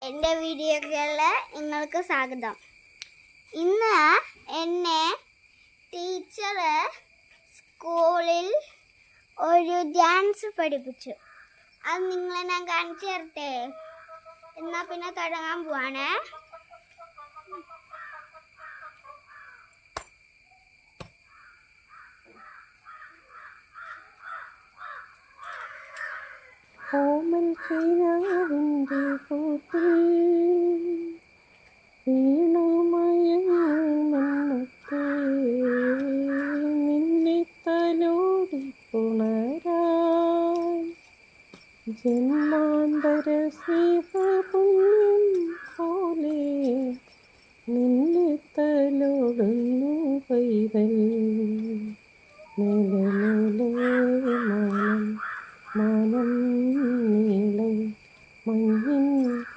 എൻ്റെ വീഡിയോകളിൽ നിങ്ങൾക്ക് സ്വാഗതം. ഇന്ന് എന്നെ ടീച്ചർ സ്കൂളിൽ ഒരു ഡാൻസ് പഠിപ്പിച്ചു. അത് നിങ്ങളെ ഞാൻ കാണിച്ചു തരട്ടെ. എന്നാൽ പിന്നെ തുടങ്ങാൻ പോവാണേ. ഓമൻ കിനാവിൻ്റെ കൂട്ടിൽ